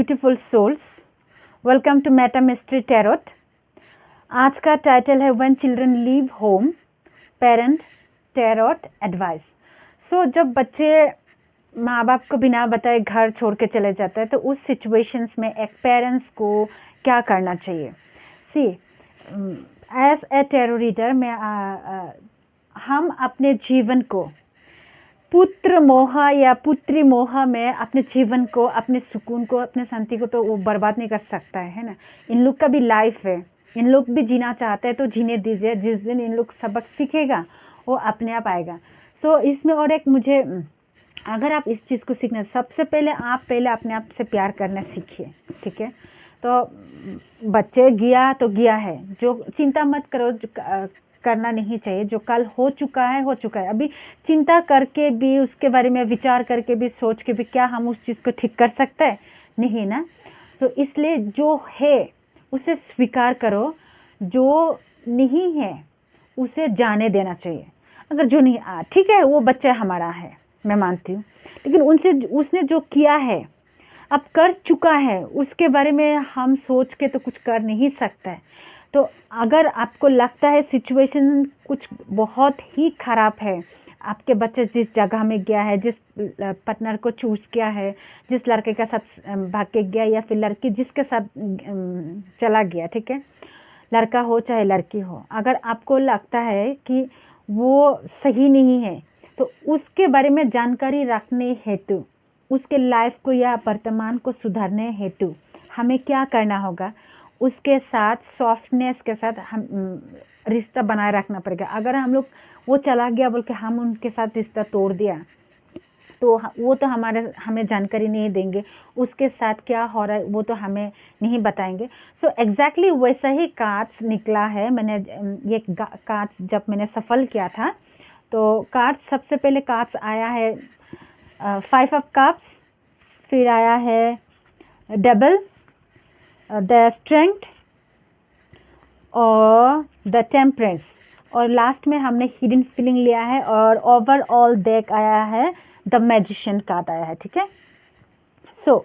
Beautiful souls, welcome to Meta Mystery Tarot. आज का title है when children leave home, parent tarot advice. So जब बच्चे माँ बाप को बिना बताए घर छोड़ के चले जाते हैं तो उस सिचुएशंस में एक पेरेंट्स को क्या करना चाहिए। सी एज ए टैरो रीडर में हम अपने जीवन को पुत्र मोह या पुत्री मोह में अपने जीवन को, अपने सुकून को, अपने शांति को तो वो बर्बाद नहीं कर सकता है ना। इन लोग का भी लाइफ है, इन लोग भी जीना चाहते हैं तो जीने दीजिए। जिस दिन इन लोग सबक सीखेगा वो अपने आप आएगा। सो इसमें और एक मुझे, अगर आप इस चीज़ को सीखना, सबसे पहले आप पहले अपने आप से प्यार करना सीखिए, ठीक है। तो बच्चे गया तो गया है, जो चिंता मत करो, करना नहीं चाहिए। जो कल हो चुका है हो चुका है। अभी चिंता करके भी, उसके बारे में विचार करके भी, सोच के भी क्या हम उस चीज़ को ठीक कर सकते हैं? नहीं ना। तो इसलिए जो है उसे स्वीकार करो, जो नहीं है उसे जाने देना चाहिए। अगर जो नहीं, ठीक है वो बच्चा हमारा है, मैं मानती हूँ, लेकिन उसने जो किया है, अब कर चुका है, उसके बारे में हम सोच के तो कुछ कर नहीं सकता है। तो अगर आपको लगता है सिचुएशन कुछ बहुत ही ख़राब है, आपके बच्चे जिस जगह में गया है, जिस पार्टनर को चूज़ किया है, जिस लड़के के साथ भाग के गया या फिर लड़की जिसके साथ चला गया, ठीक है, लड़का हो चाहे लड़की हो, अगर आपको लगता है कि वो सही नहीं है तो उसके बारे में जानकारी रखने हेतु, उसके लाइफ को या वर्तमान को सुधारने हेतु हमें क्या करना होगा? उसके साथ सॉफ्टनेस के साथ हम रिश्ता बनाए रखना पड़ेगा। अगर हम लोग वो चला गया बोल के हम उनके साथ रिश्ता तोड़ दिया तो वो तो हमें जानकारी नहीं देंगे, उसके साथ क्या हो रहा है वो तो हमें नहीं बताएंगे। सो एग्जैक्टली वैसा ही कार्ड्स निकला है। मैंने ये कार्ड्स जब मैंने सफल किया था तो कार्ड्स, सबसे पहले कार्ड्स आया है 5 ऑफ कप्स, फिर आया है डबल, द स्ट्रेंथ और द टेम्परेंस, और लास्ट में हमने हिडन फीलिंग लिया है, और ओवरऑल डेक आया है द मैजिशियन कार्ड आया है, ठीक है। सो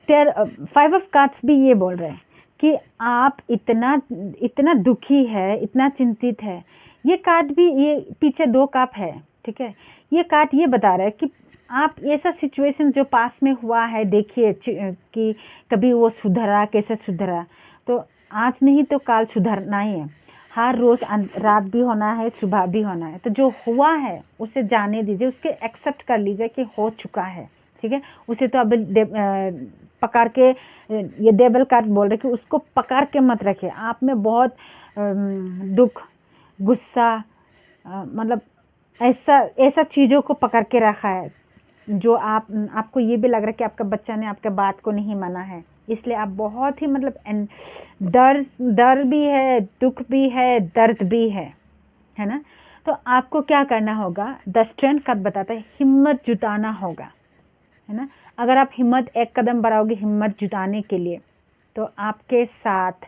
5 ऑफ कार्ड्स भी ये बोल रहे हैं कि आप इतना दुखी है, इतना चिंतित है। ये कार्ड भी, ये पीछे 2 कप है, ठीक है। ये कार्ड ये बता रहा है कि आप ऐसा सिचुएशन जो पास में हुआ है देखिए कि कभी वो सुधरा, कैसे सुधरा, तो आज नहीं तो कल सुधरना ही है। हर रोज़ रात भी होना है, सुबह भी होना है। तो जो हुआ है उसे जाने दीजिए, उसके एक्सेप्ट कर लीजिए कि हो चुका है, ठीक है। उसे तो अब पकड़ के, ये डेविल कार्ड बोल रहे कि उसको पकड़ के मत रखिए। आप में बहुत दुख, गुस्सा, मतलब ऐसा चीज़ों को पकड़ के रखा है जो आपको ये भी लग रहा है कि आपका बच्चा ने आपके बात को नहीं माना है, इसलिए आप बहुत ही मतलब डर भी है, दुख भी है, दर्द भी है ना। तो आपको क्या करना होगा? द स्ट्रेंथ कार्ड बताता है हिम्मत जुटाना होगा, है ना। अगर आप हिम्मत, एक कदम बढ़ाओगे हिम्मत जुटाने के लिए, तो आपके साथ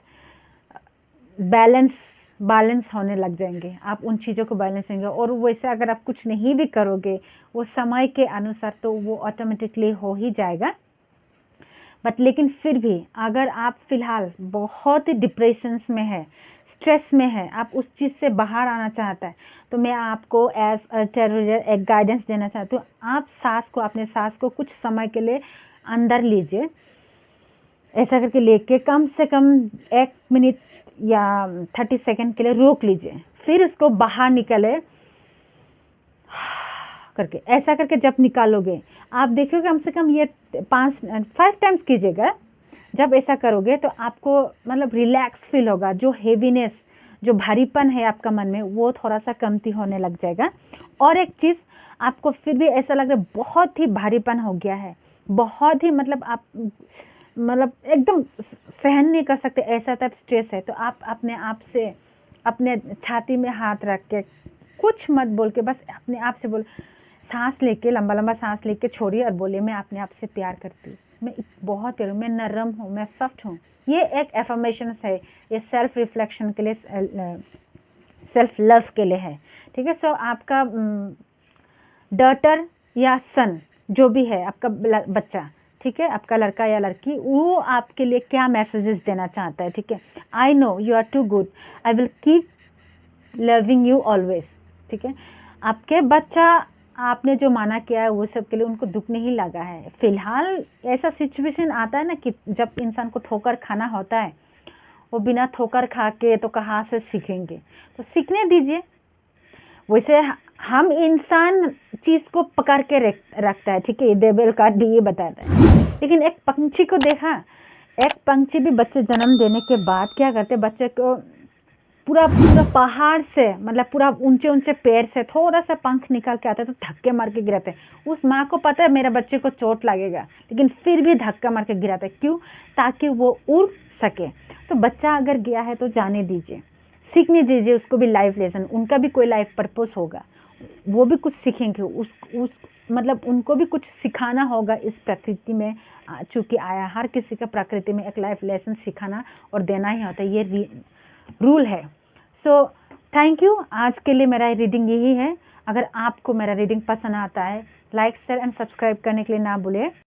बैलेंस होने लग जाएंगे। आप उन चीज़ों को बैलेंस होंगे, और वैसे अगर आप कुछ नहीं भी करोगे वो समय के अनुसार तो वो ऑटोमेटिकली हो ही जाएगा। बट लेकिन फिर भी अगर आप फिलहाल बहुत ही डिप्रेशंस में है, स्ट्रेस में है, आप उस चीज़ से बाहर आना चाहता है, तो मैं आपको एज अ टेरर एक गाइडेंस देना चाहती हूँ। आप अपने सांस को कुछ समय के लिए अंदर लीजिए, ऐसा करके लेके कम से कम 1 मिनट या 30 सेकंड के लिए रोक लीजिए, फिर उसको बाहर निकले करके। ऐसा करके जब निकालोगे आप देखोगे कम से कम ये 5 टाइम्स कीजिएगा। जब ऐसा करोगे तो आपको मतलब रिलैक्स फील होगा, जो हेवीनेस, जो भारीपन है आपका मन में, वो थोड़ा सा कमती होने लग जाएगा। और एक चीज़, आपको फिर भी ऐसा लग रहा है बहुत ही भारीपन हो गया है, बहुत ही मतलब आप मतलब एकदम सहन नहीं कर सकते, ऐसा टाइप स्ट्रेस है, तो आप अपने आप से अपने छाती में हाथ रख के कुछ मत बोल के बस अपने आप से बोल, सांस लेके, लंबा सांस लेके छोड़िए और बोलिए मैं अपने आप से प्यार करती हूँ, मैं बहुत प्यार हूँ, मैं नरम हूँ, मैं सॉफ्ट हूँ। ये एक एफर्मेशन है, ये सेल्फ रिफ्लेक्शन के लिए, सेल्फ लव के लिए है, ठीक है। सो आपका डॉटर या सन जो भी है, आपका बच्चा, ठीक है, आपका लड़का या लड़की, वो आपके लिए क्या मैसेजेस देना चाहता है, ठीक है। I know you are too good, I will keep loving you always, ठीक है। आपके बच्चा आपने जो माना किया है वो सब के लिए उनको दुख नहीं लगा है। फिलहाल ऐसा सिचुएशन आता है ना कि जब इंसान को ठोकर खाना होता है, वो बिना ठोकर खा के तो कहाँ से सीखेंगे, तो सीखने दीजिए। वैसे हम इंसान चीज़ को पकड़ के रखता है, ठीक है, देवल का डी बताता है। लेकिन एक पंछी को देखा, एक पंछी भी बच्चे जन्म देने के बाद क्या करते, बच्चे को पूरा पूरा पहाड़ से, मतलब पूरा ऊंचे ऊंचे पैर से थोड़ा सा पंख निकाल के आते तो धक्के मार के गिराते। उस माँ को पता है मेरा बच्चे को चोट लगेगा, लेकिन फिर भी धक्का मार के गिराते। क्यों? ताकि वो उड़ सके। तो बच्चा अगर गया है तो जाने दीजिए, सीखने दीजिए उसको भी लाइफ लेसन, उनका भी कोई लाइफ पर्पस होगा, वो भी कुछ सीखेंगे। उस मतलब उनको भी कुछ सिखाना होगा इस प्रकृति में चूँकि आया। हर किसी का प्रकृति में एक लाइफ लेसन सिखाना और देना ही होता है, ये रूल है। So thank you. आज के लिए मेरा रीडिंग यही है। अगर आपको मेरा रीडिंग पसंद आता है, लाइक शेयर एंड सब्सक्राइब करने के लिए ना भूलें।